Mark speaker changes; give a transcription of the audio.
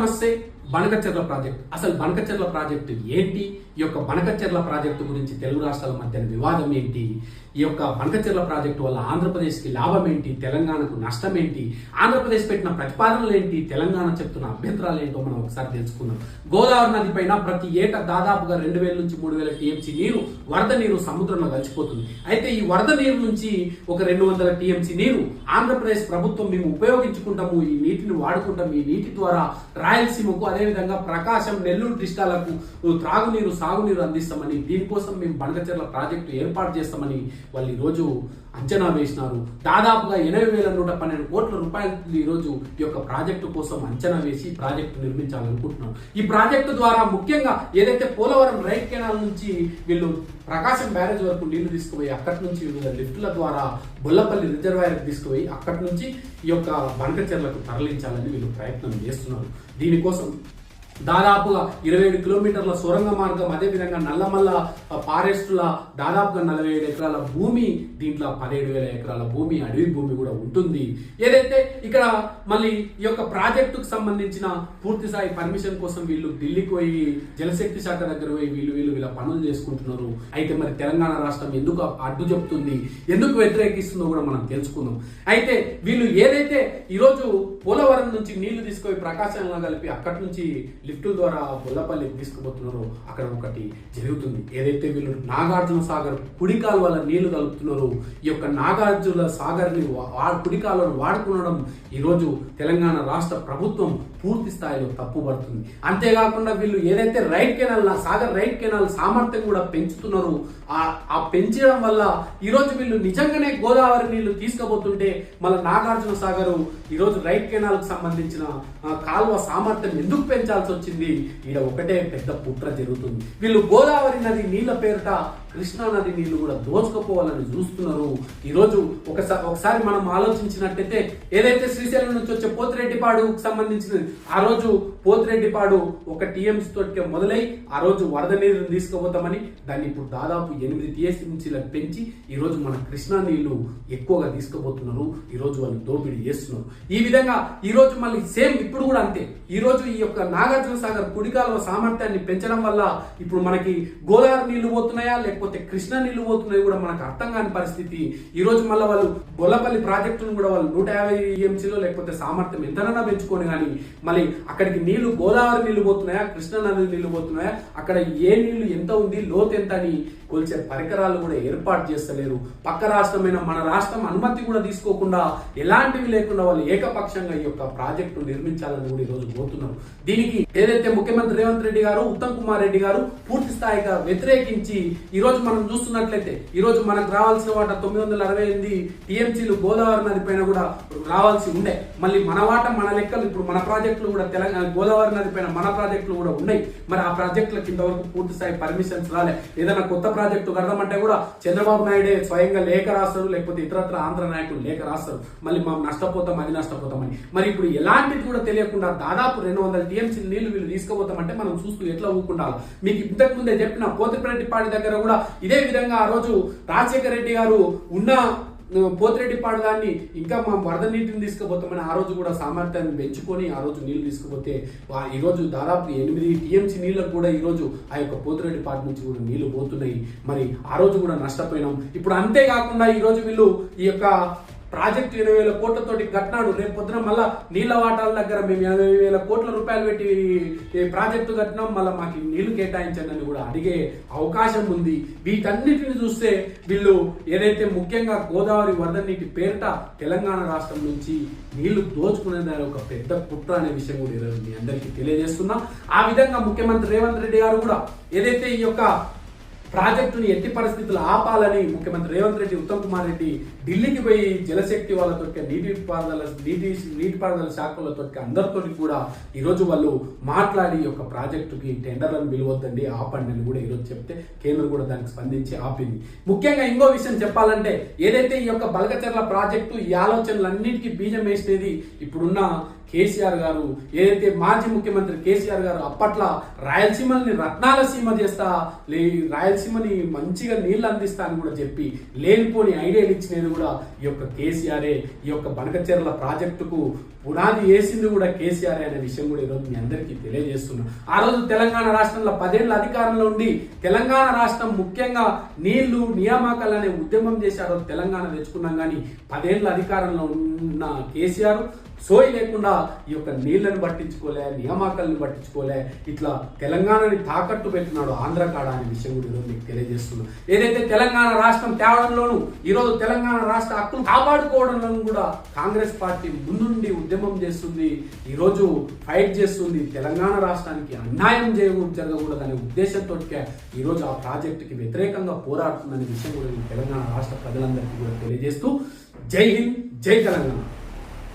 Speaker 1: నమస్తే. బనకచెర్ల ప్రాజెక్టు, అసలు బనకచెర్ల ప్రాజెక్టు ఏంటి? ఈ యొక్క బనకచెర్ల ప్రాజెక్టు గురించి తెలుగు రాష్ట్రాల మధ్య వివాదం ఏంటి? ఈ యొక్క బనకచెర్ల ప్రాజెక్టు వల్ల ఆంధ్రప్రదేశ్కి లాభం ఏంటి, తెలంగాణకు నష్టం ఏంటి, ఆంధ్రప్రదేశ్ పెట్టిన ప్రతిపాదనలు ఏంటి, తెలంగాణ చెప్తున్న అభ్యంతరాలు ఏంటో మనం ఒకసారి తెలుసుకుందాం. గోదావరి నది పైన ప్రతి ఏటా దాదాపుగా 2000 నుంచి 3000 టీఎంసీ నీరు, వరద నీరు సముద్రంలో కలిసిపోతుంది. అయితే ఈ వరద నీరు నుంచి ఒక 200 టీఎంసీ నీరు ఆంధ్రప్రదేశ్ ప్రభుత్వం మేము ఉపయోగించుకుంటాము, ఈ నీటిని వాడుకుంటాము, ఈ నీటి ద్వారా రాయలసీమకు అదేవిధంగా ప్రకాశం, నెల్లూరు డిస్ట్రిక్ట్లకు త్రాగునీరు, సాగునీరు అందిస్తామని, దీనికోసం మేము బనకచెర్ల ప్రాజెక్టు ఏర్పాటు చేస్తామని వాళ్ళు ఈరోజు అంచనా వేసినారు. దాదాపుగా 80,112 కోట్ల రూపాయలు ఈరోజు ఈ యొక్క ప్రాజెక్టు కోసం అంచనా వేసి ప్రాజెక్టు నిర్మించాలనుకుంటున్నారు. ఈ ప్రాజెక్టు ద్వారా ముఖ్యంగా ఏదైతే పోలవరం రైట్ కెనాల్ నుంచి వీళ్ళు ప్రకాశం బ్యారేజ్ వరకు నీళ్లు తీసుకుపోయి అక్కడి నుంచి వివిధ లిఫ్టుల ద్వారా బొల్లపల్లి రిజర్వాయర్కి తీసుకుపోయి అక్కడి నుంచి ఈ యొక్క బనకచెర్లకు తరలించాలని వీళ్ళు ప్రయత్నం చేస్తున్నారు. దీనికోసం దాదాపుగా 27 కిలోమీటర్ల సొరంగ మార్గం, అదేవిధంగా నల్లమల్ల ఫారెస్టుల దాదాపుగా 47 ఎకరాల భూమి, దీంట్లో 17,000 ఎకరాల భూమి, అడవి భూమి కూడా ఉంటుంది. ఏదైతే ఇక్కడ మళ్ళీ ఈ యొక్క ప్రాజెక్టుకు సంబంధించిన పూర్తి స్థాయి పర్మిషన్ కోసం వీళ్ళు ఢిల్లీకి పోయి జలశక్తి శాఖ దగ్గర పోయి వీళ్ళ పనులు చేసుకుంటున్నారు. అయితే మరి తెలంగాణ రాష్ట్రం ఎందుకు అడ్డు చెప్తుంది, ఎందుకు వ్యతిరేకిస్తుందో కూడా మనం తెలుసుకుందాం. అయితే వీళ్ళు ఏదైతే ఈరోజు పోలవరం నుంచి నీళ్లు తీసుకొని ప్రకాశంలో కలిపి అక్కడి నుంచి లిఫ్టుల ద్వారా బొల్లపల్లికి తీసుకుపోతున్నారో అక్కడ ఒకటి జరుగుతుంది. ఏదైతే వీళ్ళు నాగార్జున సాగర్ కుడి కాలువల నీళ్లు కలుపుతున్నారో, ఈ యొక్క నాగార్జున సాగర్ని కుడి కాలువను వాడుకునడం ఈరోజు తెలంగాణ రాష్ట్ర ప్రభుత్వం పూర్తి స్థాయిలో తప్పుపడుతుంది. అంతేకాకుండా వీళ్ళు ఏదైతే right canal, Sagar right canal సామర్థ్యం కూడా పెంచుతున్నారు. ఆ పెంచడం వల్ల ఈరోజు వీళ్ళు నిజంగానే గోదావరి నీళ్లు తీసుకుపోతుంటే మళ్ళీ నాగార్జున సాగర్ ఈరోజు రైట్ కెనాల్ కు సంబంధించిన కాలువ సామర్థ్యం ఎందుకు పెంచాల్సి వచ్చింది? ఈడ ఒకటే పెద్ద కుట్ర జరుగుతుంది. వీళ్ళు గోదావరి నది నీళ్ల పేరిట కృష్ణా నది నీళ్లు కూడా దోచుకుపోవాలని చూస్తున్నారు. ఈరోజు ఒకసారి మనం ఆలోచించినట్టయితే ఏదైతే శ్రీశైలం నుంచి వచ్చే పోతిరెడ్డిపాడుకు సంబంధించిన ఆ రోజు పోతిరెడ్డిపాడు 1 టీఎంసీ తోటి మొదలై ఆ రోజు వరద నీరుని తీసుకుపోతామని దాన్ని ఇప్పుడు దాదాపు 8 టీఎంసీలకు పెంచి ఈరోజు మన కృష్ణా నీళ్లు ఎక్కువగా తీసుకుపోతున్నారు. ఈరోజు వాళ్ళు దోపిడీ చేస్తున్నారు. ఈ విధంగా ఈరోజు మళ్ళీ సేమ్ ఇప్పుడు కూడా అంతే. ఈరోజు ఈ యొక్క నాగార్జున సాగర్ కుడికాలువ సామర్థ్యాన్ని పెంచడం వల్ల ఇప్పుడు మనకి గోదావరి నీళ్లు పోతున్నాయా లేకపోతే కృష్ణా నీళ్లు పోతున్నాయి కూడా మనకు అర్థం కాని పరిస్థితి. ఈ రోజు మళ్ళీ వాళ్ళు బొల్లపల్లి ప్రాజెక్టును కూడా వాళ్ళు 150 టీఎంసీలో లేకపోతే సామర్థ్యం ఎంతనన్నా పెంచుకొని కానీ మళ్ళీ అక్కడికి నీళ్లు గోదావరి నీళ్లు పోతున్నాయా, కృష్ణా నది నీళ్లు పోతున్నాయా, అక్కడ ఏ నీళ్లు ఎంత ఉంది, లోతు ఎంత అని కొలిచే పరికరాలు కూడా ఏర్పాటు చేస్తలేరు. పక్క రాష్ట్రమైన మన రాష్ట్రం అనుమతి కూడా తీసుకోకుండా ఎలాంటివి లేకుండా వాళ్ళు ఏకపక్షంగా ఈ యొక్క ప్రాజెక్టు నిర్మించాలని కూడా ఈరోజు పోతున్నారు. దీనికి ఏదైతే ముఖ్యమంత్రి రేవంత్ రెడ్డి గారు, ఉత్తమ్ కుమార్ రెడ్డి గారు పూర్తి స్థాయిగా వ్యతిరేకించి ఈరోజు మనం చూస్తున్నట్లయితే ఈరోజు మనకు రావాల్సిన వాటా 968 టీఎంసీలు గోదావరి నది పైన కూడా రావాల్సి ఉండే. మళ్ళీ మన వాటా మన లెక్కలు ఇప్పుడు మన ప్రాజెక్టులు కూడా తెలంగాణ గోదావరి నది పైన మన ప్రాజెక్టులు కూడా ఉన్నాయి. మరి ఆ ప్రాజెక్టులకు ఇంతవరకు పూర్తి స్థాయి పర్మిషన్స్ రాలే. ఏదైనా కొత్త ప్రాజెక్టు కడదామంటే కూడా చంద్రబాబు నాయుడే స్వయంగా లేఖ రాస్తారు, లేకపోతే ఇతరత్ర ఆంధ్ర నాయకులు లేఖ రాస్తారు. మళ్ళీ మనం నష్టపోతాం, అది నష్టపోతామని. మరి ఇప్పుడు ఎలాంటిది కూడా తెలియకుండా దాదాపు 200 టీఎంసీ నీళ్లు వీళ్ళు తీసుకుపోతామంటే మనం చూస్తూ ఎట్లా ఊరుకుంటారు? మీకు ఇంతకు ముందే చెప్పిన పోతిరెడ్డిపాడు దగ్గర కూడా ఇదే విధంగా ఆ రోజు రాజశేఖర రెడ్డి గారు ఉన్న పోతిరెడ్డిపాడు దాన్ని ఇంకా మా వరద నీటిని తీసుకుపోతామని ఆ రోజు కూడా సామర్థ్యాన్ని పెంచుకొని ఆ రోజు నీళ్లు తీసుకుపోతే ఈ రోజు దాదాపు 8 టీఎంసీ నీళ్లకు కూడా ఈ రోజు ఆ యొక్క పోతిరెడ్డిపాడు నుంచి కూడా నీళ్లు పోతున్నాయి. మరి ఆ రోజు కూడా నష్టపోయినాం. ఇప్పుడు అంతేకాకుండా ఈ రోజు వీళ్ళు ఈ యొక్క ప్రాజెక్టు 20,000 కోట్లతోటి కట్టినాడు. రేపు పొద్దున మళ్ళా నీళ్ల వాటాల దగ్గర మేము 80,000 కోట్ల రూపాయలు పెట్టి ప్రాజెక్టు కట్టినాం, మళ్ళీ మాకు నీళ్లు కేటాయించండి అని కూడా అడిగే అవకాశం ఉంది. వీటన్నిటిని చూస్తే వీళ్ళు ఏదైతే ముఖ్యంగా గోదావరి వరద నీటి పేరిట తెలంగాణ రాష్ట్రం నుంచి నీళ్లు దోచుకునే ఒక పెద్ద కుట్ర అనే విషయం కూడా ఈరోజు మీ అందరికీ తెలియజేస్తున్నాం. ఆ విధంగా ముఖ్యమంత్రి రేవంత్ రెడ్డి గారు కూడా ఏదైతే ఈ యొక్క ప్రాజెక్టుని ఎట్టి పరిస్థితులు ఆపాలని ముఖ్యమంత్రి రేవంత్ రెడ్డి, ఉత్తమ్ కుమార్ రెడ్డి ఢిల్లీకి పోయి జలశక్తి వాళ్ళతో, నీటిపారుదల శాఖలతో అందరితో కూడా ఈరోజు వాళ్ళు మాట్లాడి ఈ యొక్క ప్రాజెక్టుకి టెండర్లను పిలవద్దండి, ఆపండి అని కూడా ఈరోజు చెప్తే కేంద్రం కూడా దానికి స్పందించి ఆపింది. ముఖ్యంగా ఇంకో విషయం చెప్పాలంటే ఏదైతే ఈ యొక్క బనకచెర్ల ప్రాజెక్టు ఈ ఆలోచనలన్నిటికీ బీజం వేసేది ఇప్పుడున్న కేసీఆర్ గారు, ఏదైతే మాజీ ముఖ్యమంత్రి కేసీఆర్ గారు అప్పట్లో రాయలసీమని రత్నాల సీమ చేస్తా, రాయలసీమని మంచిగా నీళ్లు అందిస్తా అని కూడా చెప్పి లేనిపోని ఐడియాలు ఇచ్చినది కూడా ఈ యొక్క కేసీఆరే. ఈ యొక్క బనకచెర్ల ప్రాజెక్టుకు పునాది వేసింది కూడా కేసీఆర్ అనే విషయం కూడా ఈరోజు మీ అందరికీ తెలియజేస్తున్నాం. ఆ రోజు తెలంగాణ రాష్ట్రంలో 10 ఏళ్ల అధికారంలో ఉండి తెలంగాణ రాష్ట్రం ముఖ్యంగా నీళ్లు నియామకాలు అనే ఉద్యమం చేశారు. తెలంగాణ తెచ్చుకున్నాం కానీ 10 ఏళ్ల అధికారంలో ఉన్న కేసీఆర్ సోయి లేకుండా ఈ యొక్క నీళ్లను పట్టించుకోలే, నియామకాలను పట్టించుకోలే, ఇట్లా తెలంగాణని తాకట్టు పెట్టినాడు ఆంధ్ర కాడ అనే విషయం కూడా ఈరోజు మీకు తెలియజేస్తున్నాం. ఏదైతే తెలంగాణ రాష్ట్రం తేవడంలోనూ ఈరోజు తెలంగాణ రాష్ట్ర హక్కులు కాపాడుకోవడంలోనూ కూడా కాంగ్రెస్ పార్టీ ముందుండి ఉద్యమం చేస్తుంది, ఈరోజు ఫైట్ చేస్తుంది. తెలంగాణ రాష్ట్రానికి అన్యాయం జరగకూడదనే ఉద్దేశంతో ఈరోజు ఆ ప్రాజెక్టుకి వ్యతిరేకంగా పోరాడుతుందనే విషయం కూడా తెలంగాణ రాష్ట్ర ప్రజలందరికీ కూడా తెలియజేస్తూ జై హింద్, జై తెలంగాణ.